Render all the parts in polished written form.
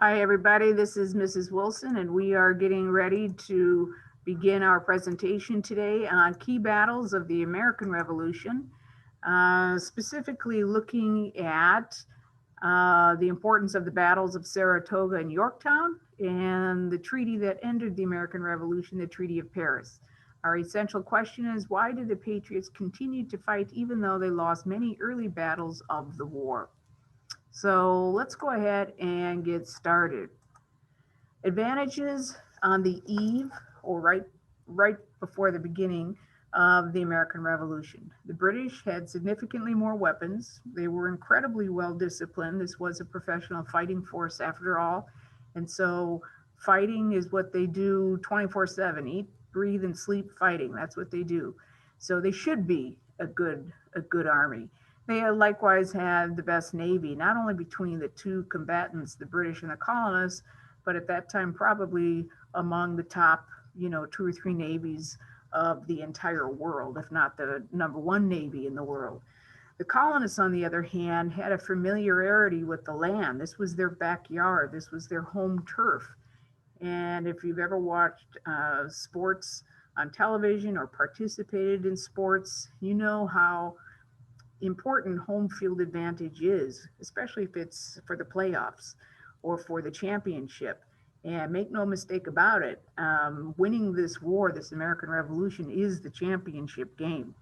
Hi, everybody. This is Mrs. Wilson, and we are getting ready to begin our presentation today on key battles of the American Revolution, specifically looking at the importance of the battles of Saratoga and Yorktown and the treaty that ended the American Revolution, the Treaty of Paris. Our essential question is, why did the Patriots continue to fight even though they lost many early battles of the war? So let's go ahead and get started. Advantages on the eve or right before the beginning of the American Revolution. The British had significantly more weapons. They were incredibly well disciplined. This was a professional fighting force after all. And so fighting is what they do 24/7. Eat, breathe, and sleep fighting. That's what they do. So they should be a good army. They likewise had the best navy, not only between the two combatants, the British and the colonists, but at that time probably among the top, 2 or 3 navies of the entire world, if not the number one navy in the world. The colonists, on the other hand, had a familiarity with the land. This was their backyard. This was their home turf. And if you've ever watched sports on television or participated in sports, you know how important home field advantage is, especially if it's for the playoffs or for the championship. And make no mistake about it, winning this war, this American Revolution, is the championship game.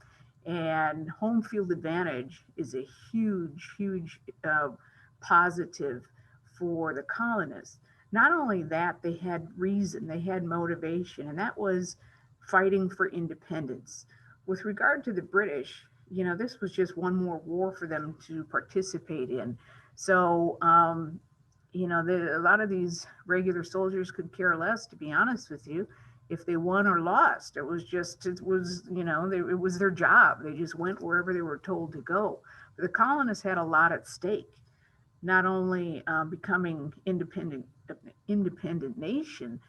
And home field advantage is a huge positive for the colonists. Not only that, they had reason, they had motivation, and that was fighting for independence. With regard to the British, this was just one more war for them to participate in. So, a lot of these regular soldiers could care less, to be honest with you, if they won or lost. It was their job. They just went wherever they were told to go. But the colonists had a lot at stake, not only becoming independent nation,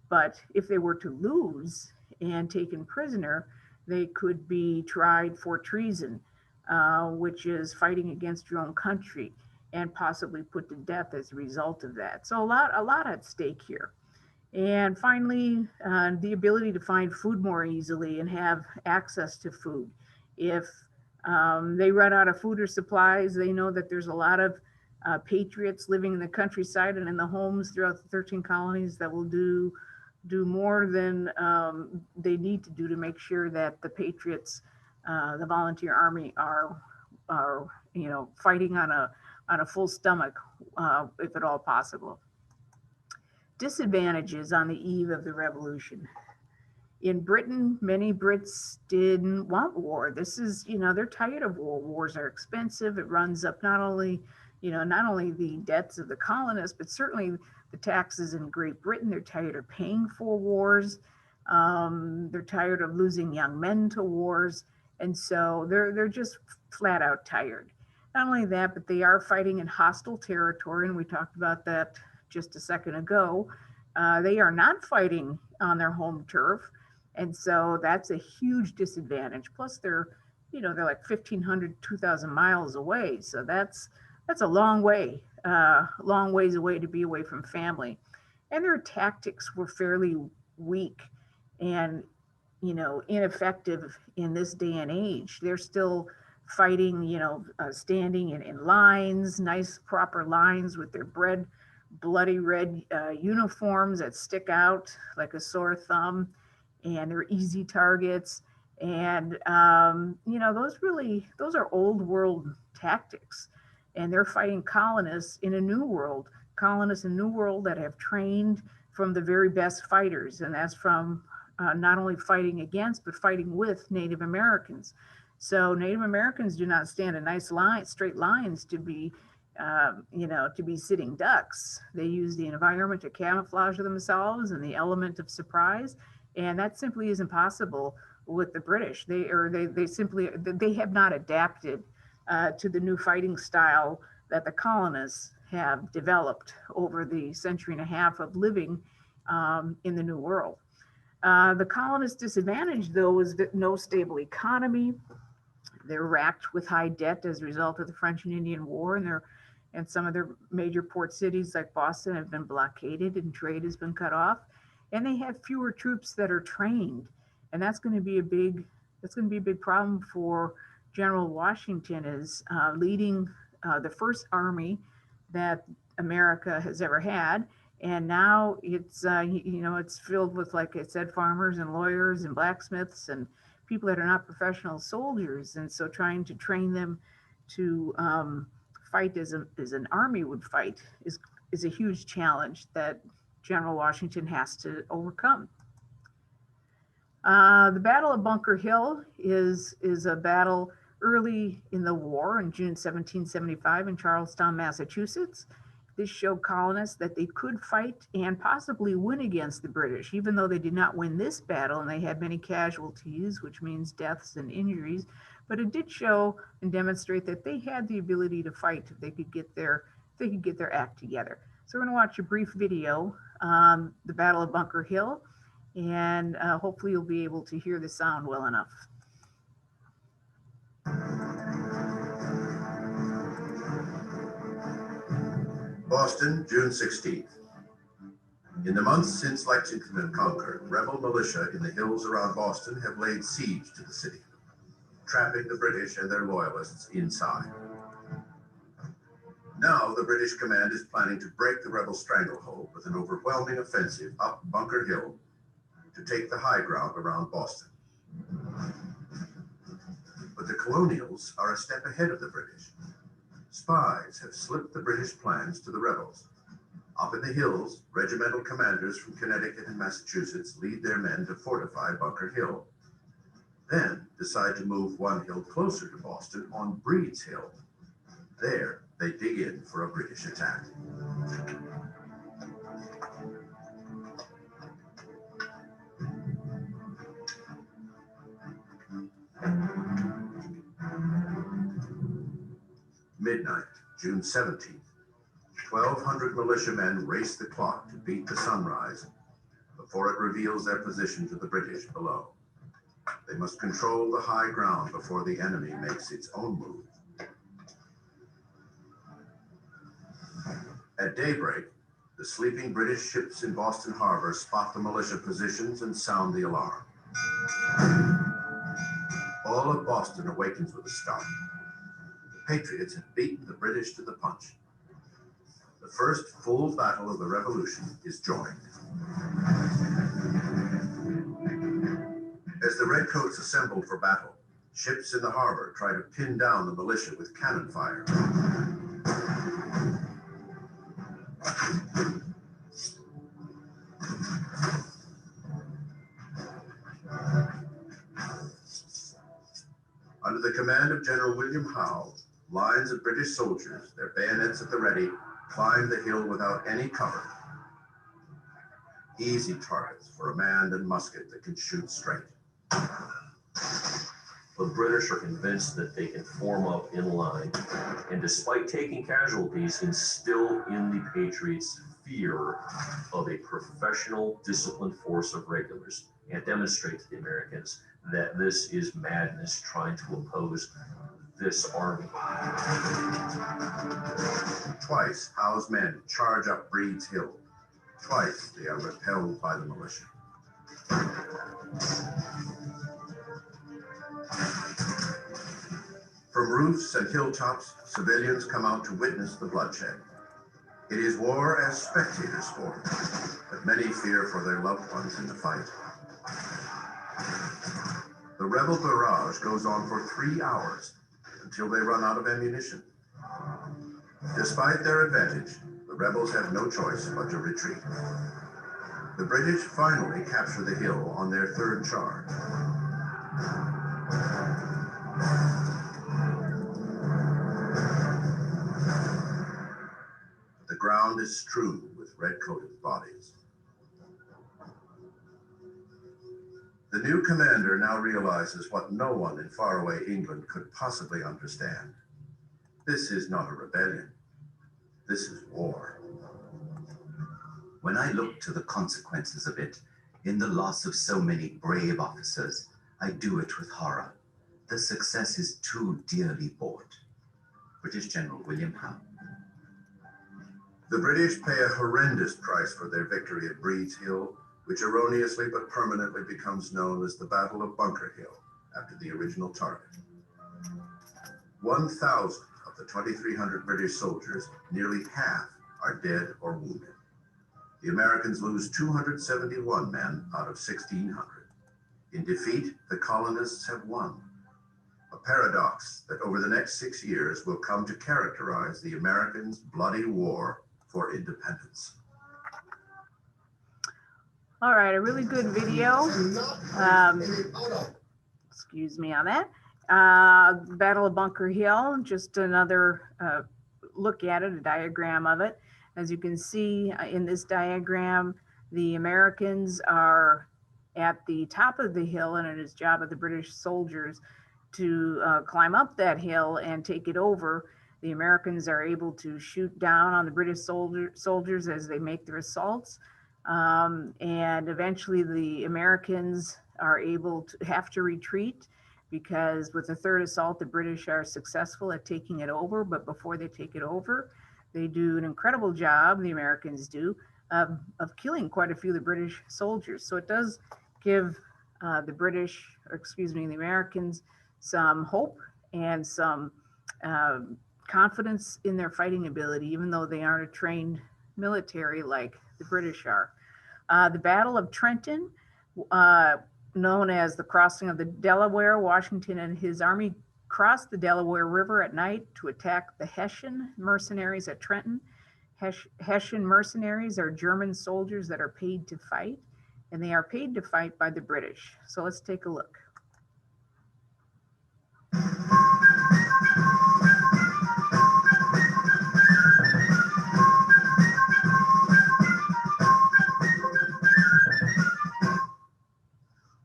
but if they were to lose and taken prisoner, they could be tried for treason, which is fighting against your own country, and possibly put to death as a result of that. So a lot at stake here. And finally, the ability to find food more easily and have access to food. If they run out of food or supplies, they know that there's a lot of patriots living in the countryside and in the homes throughout the 13 colonies that will do more than they need to do to make sure that the patriots, the volunteer army, are fighting on a full stomach, if at all possible. Disadvantages on the eve of the revolution. In Britain, many Brits didn't want war. This is, they're tired of war. Wars are expensive. It runs up not only the debts of the colonists, but certainly the taxes in Great Britain. They're tired of paying for wars. They're tired of losing young men to wars. And so they're just flat out tired. Not only that, but they are fighting in hostile territory, and we talked about that just a second ago. They are not fighting on their home turf, and so that's a huge disadvantage. Plus, they're like 1,500, 2,000 miles away, so that's a long ways away to be away from family. And their tactics were fairly weak and ineffective in this day and age. They're still fighting, standing in lines, nice proper lines with their bloody red uniforms that stick out like a sore thumb, and they're easy targets. And those are old world tactics, and they're fighting colonists in a new world that have trained from the very best fighters, and that's from not only fighting against but fighting with Native Americans. So Native Americans do not stand in nice straight lines to be sitting ducks. They use the environment to camouflage themselves and the element of surprise, and that simply isn't possible with the British. They have not adapted to the new fighting style that the colonists have developed over the century and a half of living in the New World. The colonists' disadvantage, though, is that no stable economy. They're racked with high debt as a result of the French and Indian War, and and some of their major port cities like Boston have been blockaded and trade has been cut off. And they have fewer troops that are trained. And that's going to be a big problem for General Washington is leading the first army that America has ever had. And now it's filled with, like I said, farmers and lawyers and blacksmiths and people that are not professional soldiers. And so trying to train them to fight as an army would fight is a huge challenge that General Washington has to overcome. The Battle of Bunker Hill is a battle early in the war in June 1775 in Charlestown, Massachusetts. This showed colonists that they could fight and possibly win against the British, even though they did not win this battle and they had many casualties, which means deaths and injuries. But it did show and demonstrate that they had the ability to fight if they could get their act together. So we're going to watch a brief video, the Battle of Bunker Hill, and hopefully you'll be able to hear the sound well enough. Boston, June 16th. In the months since Lexington and Concord, rebel militia in the hills around Boston have laid siege to the city, trapping the British and their loyalists inside. Now the British command is planning to break the rebel stranglehold with an overwhelming offensive up Bunker Hill to take the high ground around Boston. But the colonials are a step ahead of the British. Spies have slipped the British plans to the rebels. Up in the hills, regimental commanders from Connecticut and Massachusetts lead their men to fortify Bunker Hill, then decide to move one hill closer to Boston on Breed's Hill. There, they dig in for a British attack. Midnight, June 17th. 1,200 militiamen race the clock to beat the sunrise before it reveals their position to the British below. They must control the high ground before the enemy makes its own move. At daybreak, the sleeping British ships in Boston Harbor spot the militia positions and sound the alarm. All of Boston awakens with a start. The Patriots have beaten the British to the punch. The first full battle of the Revolution is joined. As the Redcoats assemble for battle, ships in the harbor try to pin down the militia with cannon fire. Under the command of General William Howe, lines of British soldiers, their bayonets at the ready, climb the hill without any cover. Easy targets for a man and musket that can shoot straight. The British are convinced that they can form up in line, and despite taking casualties, instill in the Patriots fear of a professional, disciplined force of regulars, and demonstrate to the Americans that this is madness trying to oppose this army. Twice, Howe's men charge up Breed's Hill. Twice, they are repelled by the militia. From roofs and hilltops, civilians come out to witness the bloodshed. It is war as spectator sport, but many fear for their loved ones in the fight. The rebel barrage goes on for 3 hours until they run out of ammunition. Despite their advantage, the rebels have no choice but to retreat. The British finally capture the hill on their third charge. The ground is strewn with red-coated bodies. The new commander now realizes what no one in faraway England could possibly understand. This is not a rebellion. This is war. When I look to the consequences of it, in the loss of so many brave officers, I do it with horror. The success is too dearly bought. British General William Howe. The British pay a horrendous price for their victory at Breed's Hill, which erroneously but permanently becomes known as the Battle of Bunker Hill, after the original target. 1,000 of the 2,300 British soldiers, nearly half, are dead or wounded. The Americans lose 271 men out of 1,600. In defeat, the colonists have won. A paradox that over the next 6 years will come to characterize the Americans' bloody war for independence. All right, a really good video. Excuse me on that. Battle of Bunker Hill, just another look at it, a diagram of it. As you can see in this diagram, the Americans are at the top of the hill, and it is the job of the British soldiers to climb up that hill and take it over. The Americans are able to shoot down on the British soldiers as they make their assaults. And eventually the Americans are able to have to retreat, because with the third assault, the British are successful at taking it over. But before they take it over, they do an incredible job, the Americans do, of killing quite a few of the British soldiers. So it does give the Americans some hope and some confidence in their fighting ability, even though they aren't a trained military like the British are. The Battle of Trenton, known as the crossing of the Delaware, Washington and his army crossed the Delaware River at night to attack the Hessian mercenaries at Trenton. Hessian mercenaries are German soldiers that are paid to fight, and they are paid to fight by the British. So let's take a look.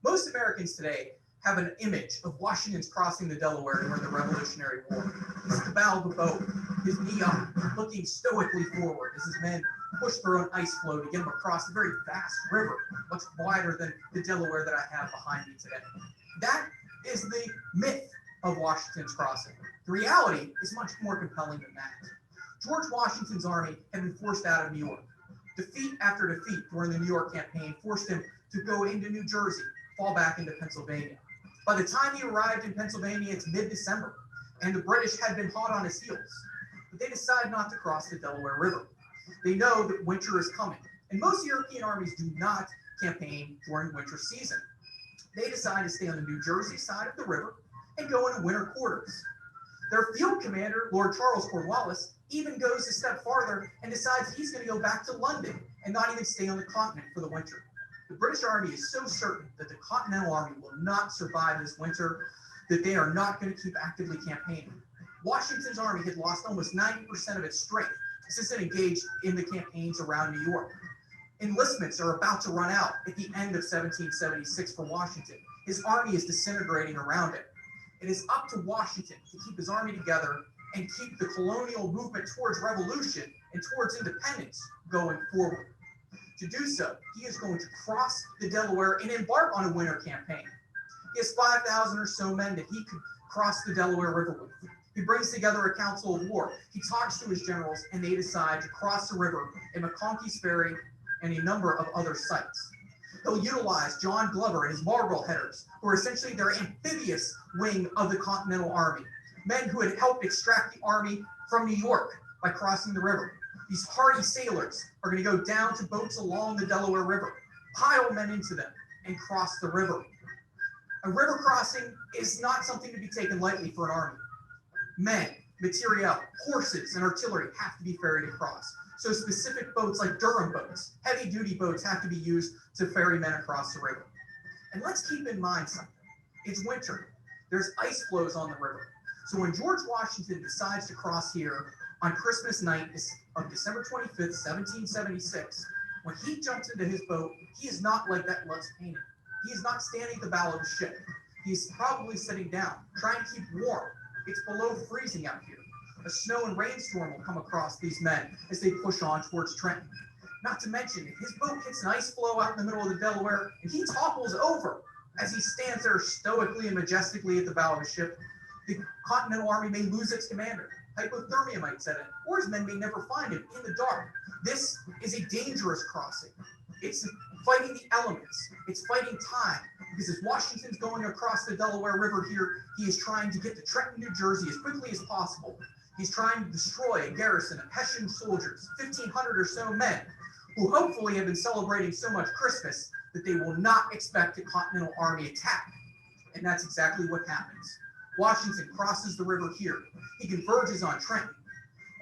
Most Americans today have an image of Washington's crossing the Delaware during the Revolutionary War. He's at the bow of the boat, his knee up, looking stoically forward as his men push their own ice floe to get him across a very vast river, much wider than the Delaware that I have behind me today. That is the myth of Washington's crossing. The reality is much more compelling than that. George Washington's army had been forced out of New York. Defeat after defeat during the New York campaign forced him to go into New Jersey, fall back into Pennsylvania. By the time he arrived in Pennsylvania, it's mid-December, and the British had been hot on his heels. But they decide not to cross the Delaware River. They know that winter is coming, and most European armies do not campaign during winter season. They decide to stay on the New Jersey side of the river and go into winter quarters. Their field commander, Lord Charles Cornwallis, even goes a step farther and decides he's going to go back to London and not even stay on the continent for the winter. The British Army is so certain that the Continental Army will not survive this winter that they are not going to keep actively campaigning. Washington's army had lost almost 90% of its strength since it engaged in the campaigns around New York. Enlistments are about to run out at the end of 1776 for Washington. His army is disintegrating around it. It is up to Washington to keep his army together and keep the colonial movement towards revolution and towards independence going forward. To do so, he is going to cross the Delaware and embark on a winter campaign. He has 5,000 or so men that he could cross the Delaware River with. He brings together a council of war. He talks to his generals, and they decide to cross the river at McConkey's Ferry and a number of other sites. He'll utilize John Glover and his Marbleheaders, who are essentially their amphibious wing of the Continental Army, men who had helped extract the army from New York by crossing the river. These hardy sailors are going to go down to boats along the Delaware River, pile men into them, and cross the river. A river crossing is not something to be taken lightly for an army. Men, materiel, horses, and artillery have to be ferried across. So specific boats like Durham boats, heavy-duty boats, have to be used to ferry men across the river. And let's keep in mind something. It's winter. There's ice floes on the river. So when George Washington decides to cross here on Christmas night of December 25th, 1776, when he jumps into his boat, he is not like that looks painted. He is not standing at the bow of the ship. He's probably sitting down, trying to keep warm. It's below freezing out here. A snow and rainstorm will come across these men as they push on towards Trenton. Not to mention, if his boat hits an ice floe out in the middle of the Delaware and he topples over as he stands there stoically and majestically at the bow of the ship, the Continental Army may lose its commander. Hypothermia might set in, or his men may never find him in the dark. This is a dangerous crossing. It's fighting the elements. It's fighting time. Because as Washington's going across the Delaware River here, he is trying to get to Trenton, New Jersey as quickly as possible. He's trying to destroy a garrison of Hessian soldiers, 1,500 or so men, who hopefully have been celebrating so much Christmas that they will not expect a Continental Army attack. And that's exactly what happens. Washington crosses the river here. He converges on Trenton.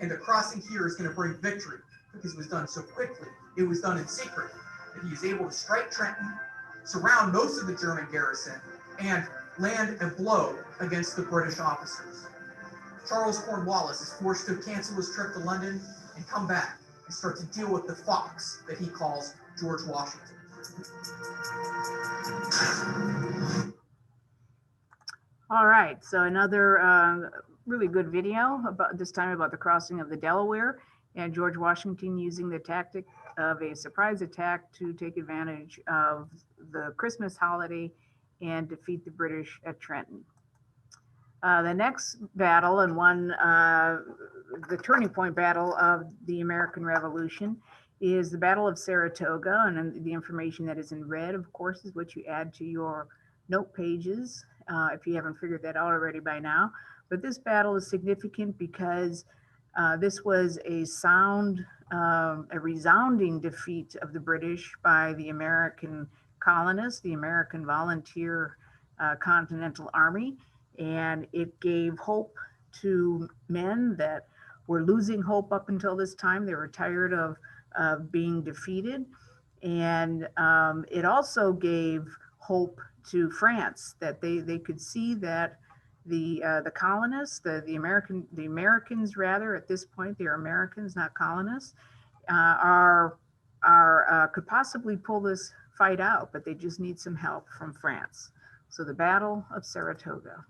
And the crossing here is going to bring victory because it was done so quickly. It was done in secret. That he is able to strike Trenton, surround most of the German garrison, and land a blow against the British officers. Charles Cornwallis is forced to cancel his trip to London and come back and start to deal with the fox that he calls George Washington. All right, so another really good video about this time about the crossing of the Delaware and George Washington using the tactic of a surprise attack to take advantage of the Christmas holiday and defeat the British at Trenton. The next battle and the turning point battle of the American Revolution is the Battle of Saratoga, and the information that is in red, of course, is what you add to your note pages, if you haven't figured that out already by now. But this battle is significant because this was a resounding defeat of the British by the American colonists, the American Volunteer Continental Army, and it gave hope to men that were losing hope up until this time. They were tired of being defeated, and it also gave hope to France that they could see that the colonists, the Americans rather, at this point, they are Americans, not colonists, could possibly pull this fight out, but they just need some help from France. So the Battle of Saratoga.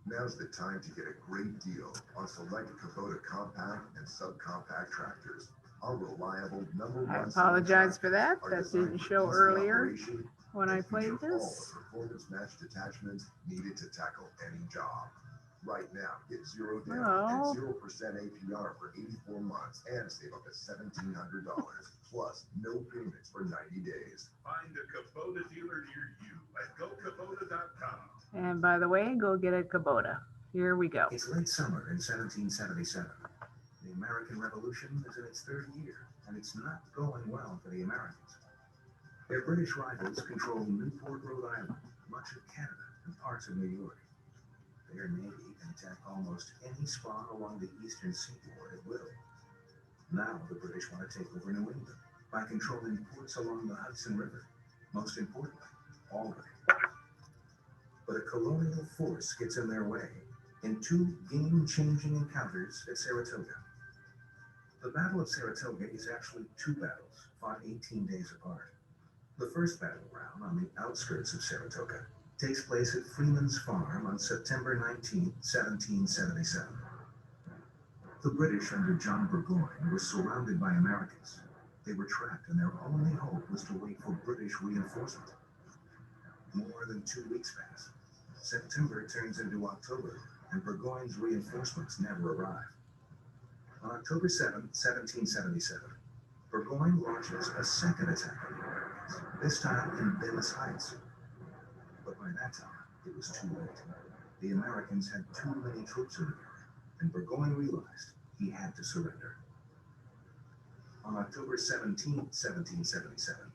Now's the time to get a great deal on select Kubota compact and subcompact tractors. Our reliable number one. I apologize for that. That didn't show earlier when I played All this. the performance matched attachments needed to tackle any job. Right now, get 0 down and 0% APR for 84 months and save up to $1,700 plus no payments for 90 days. Find a Kubota dealer near you at gokubota.com. And by the way, go get a Kubota. Here we go. It's late summer in 1777. The American Revolution is in its third year, and it's not going well for the Americans. Their British rivals control Newport, Rhode Island, much of Canada, and parts of New York. Their navy can attack almost any spot along the eastern seaboard at will. Now the British want to take over New England by controlling ports along the Hudson River, most importantly, Albany. But a colonial force gets in their way in two game-changing encounters at Saratoga. The Battle of Saratoga is actually two battles, fought 18 days apart. The first battle round on the outskirts of Saratoga takes place at Freeman's Farm on September 19, 1777. The British under John Burgoyne were surrounded by Americans. They were trapped, and their only hope was to wait for British reinforcement. More than 2 weeks pass. September turns into October, and Burgoyne's reinforcements never arrive. On October 7, 1777, Burgoyne launches a second attack on the Americans, this time in Bemis Heights. But by that time, it was too late. The Americans had too many troops in the area, and Burgoyne realized he had to surrender. On October 17, 1777,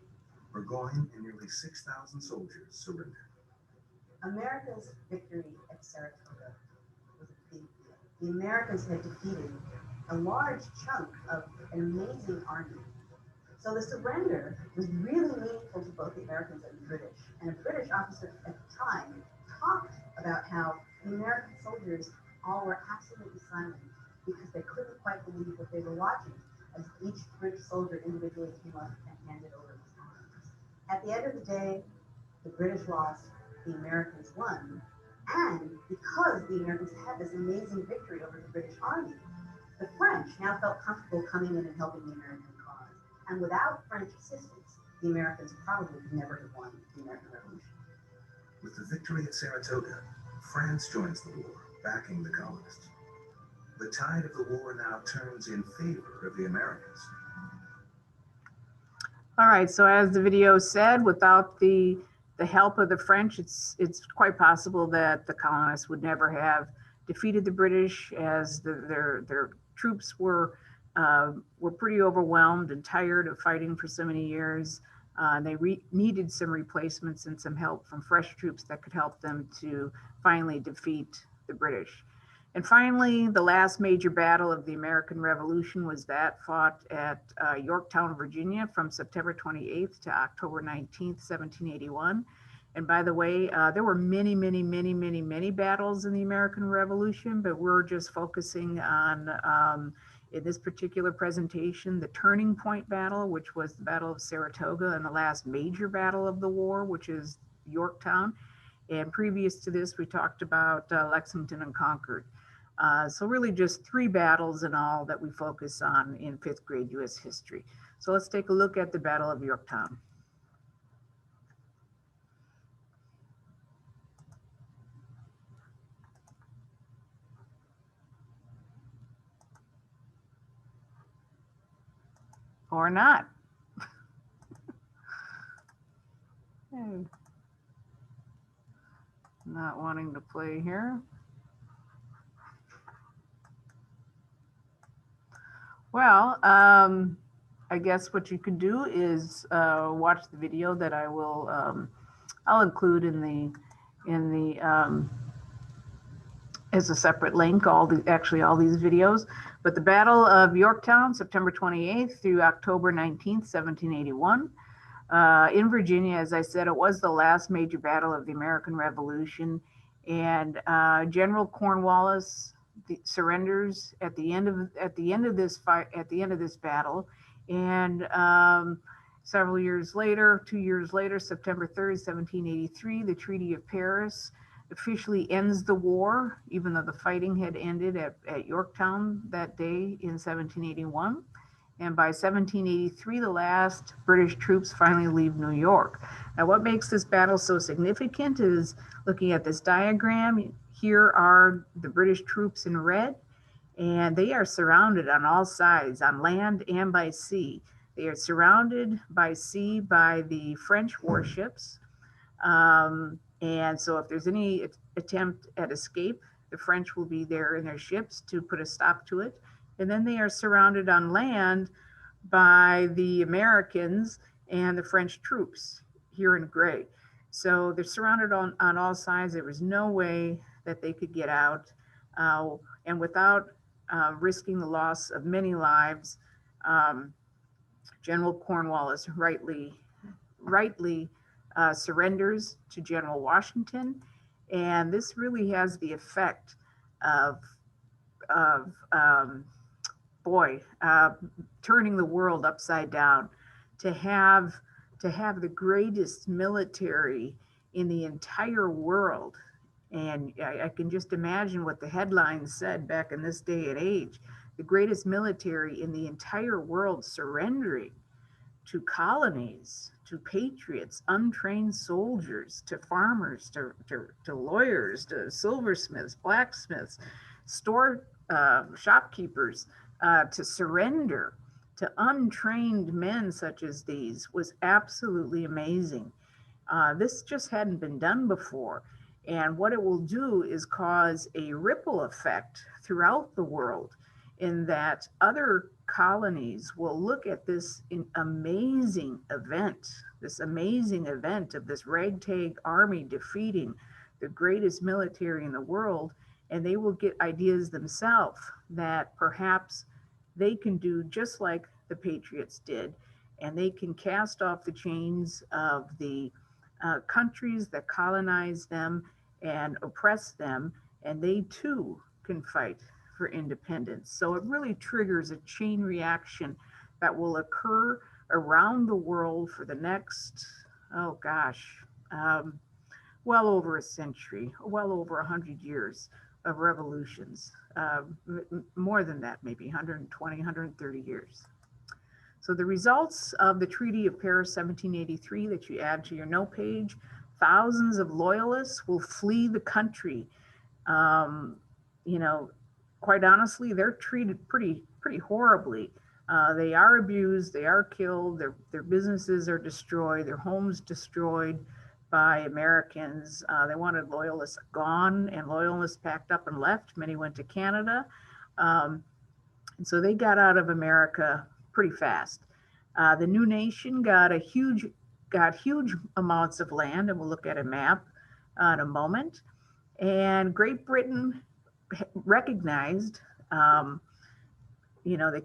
Burgoyne and nearly 6,000 soldiers surrendered. America's victory at Saratoga was a big deal. The Americans had defeated a large chunk of an amazing army. So the surrender was really meaningful to both the Americans and the British. And a British officer at the time talked about how the American soldiers all were absolutely silent because they couldn't quite believe what they were watching as each British soldier individually came up and handed over his arms. At the end of the day, the British lost, the Americans won, and because the Americans had this amazing victory over the British army, the French now felt comfortable coming in and helping the American cause. And without French assistance, the Americans probably could never have won the American Revolution. With the victory at Saratoga, France joins the war, backing the colonists. The tide of the war now turns in favor of the Americans. All right, so as the video said, without the help of the French, it's quite possible that the colonists would never have defeated the British, as their troops were pretty overwhelmed and tired of fighting for so many years. They needed some replacements and some help from fresh troops that could help them to finally defeat the British. And finally, the last major battle of the American Revolution was that fought at Yorktown, Virginia from September 28th to October 19th, 1781. And by the way, there were many battles in the American Revolution, but we're just focusing on, in this particular presentation, the turning point battle, which was the Battle of Saratoga, and the last major battle of the war, which is Yorktown. And previous to this, we talked about Lexington and Concord. So really just 3 battles in all that we focus on in 5th grade U.S. history. So let's take a look at the Battle of Yorktown. Or not. Not wanting to play here. Well, I guess what you can do is watch the video that I will I'll include in the as a separate link, all these videos. But the Battle of Yorktown, September 28th through October 19th, 1781. In Virginia, as I said, it was the last major battle of the American Revolution, and General Cornwallis surrenders at the end of this battle, and several years later, 2 years later, September 3rd, 1783, the Treaty of Paris officially ends the war, even though the fighting had ended at Yorktown that day in 1781. And by 1783, the last British troops finally leave New York. Now, what makes this battle so significant is looking at this diagram. Here are the British troops in red, and they are surrounded on all sides, on land and by sea. They are surrounded by sea by the French warships. And so if there's any attempt at escape, the French will be there in their ships to put a stop to it. And then they are surrounded on land by the Americans and the French troops here in gray. So they're surrounded on all sides. There was no way that they could get out. And without risking the loss of many lives, General Cornwallis rightly surrenders to General Washington. And this really has the effect of turning the world upside down, to have the greatest military in the entire world. And I can just imagine what the headlines said back in this day and age: the greatest military in the entire world surrendering to colonies, to patriots, untrained soldiers, to farmers, to lawyers, to silversmiths, blacksmiths, store shopkeepers, to surrender to untrained men such as these was absolutely amazing. This just hadn't been done before. And what it will do is cause a ripple effect throughout the world, in that other colonies will look at this amazing event of this ragtag army defeating the greatest military in the world, and they will get ideas themselves that perhaps they can do just like the Patriots did, and they can cast off the chains of the countries that colonize them and oppress them, and they too can fight for independence. So it really triggers a chain reaction that will occur around the world for the next, well over a century, well over 100 years of revolutions, more than that, maybe 120, 130 years. So the results of the Treaty of Paris 1783 that you add to your note page, thousands of loyalists will flee the country. You know, quite honestly, they're treated pretty horribly. They are abused, they are killed, their businesses are destroyed, their homes destroyed by Americans. They wanted loyalists gone, and loyalists packed up and left. Many went to Canada. And so they got out of America pretty fast. The new nation got huge amounts of land, and we'll look at a map in a moment. And Great Britain recognized, you know, they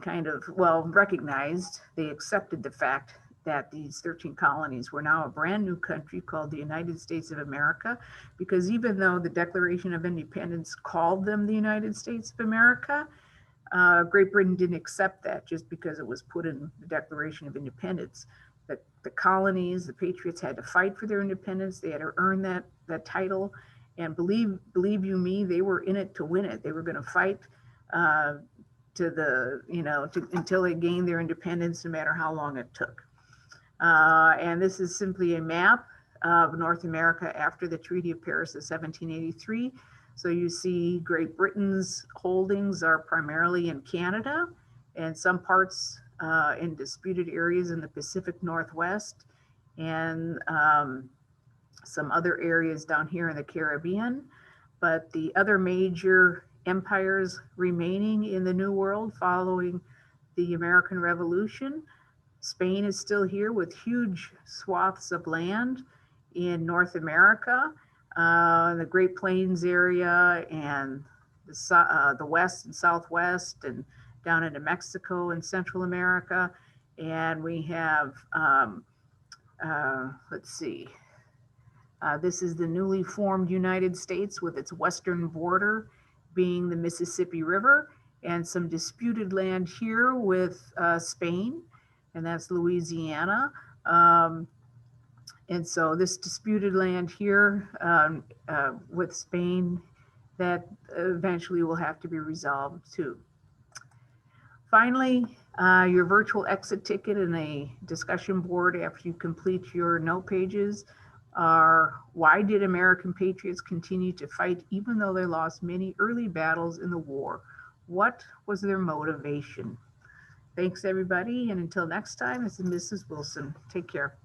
accepted the fact that these 13 colonies were now a brand new country called the United States of America, because even though the Declaration of Independence called them the United States of America, Great Britain didn't accept that just because it was put in the Declaration of Independence. The colonies, the patriots had to fight for their independence. They had to earn that title. And believe you me, they were in it to win it. They were going to fight until they gained their independence, no matter how long it took. And this is simply a map of North America after the Treaty of Paris of 1783. So you see Great Britain's holdings are primarily in Canada and some parts in disputed areas in the Pacific Northwest, and some other areas down here in the Caribbean. But the other major empires remaining in the New World following the American Revolution, Spain is still here with huge swaths of land in North America, the Great Plains area, and the West and Southwest, and down into Mexico and Central America. And we have, this is the newly formed United States with its western border being the Mississippi River, and some disputed land here with Spain, and that's Louisiana. And so this disputed land here with Spain, that eventually will have to be resolved too. Finally, your virtual exit ticket and a discussion board after you complete your note pages are: why did American patriots continue to fight even though they lost many early battles in the war? What was their motivation? Thanks, everybody, and until next time, this is Mrs. Wilson. Take care.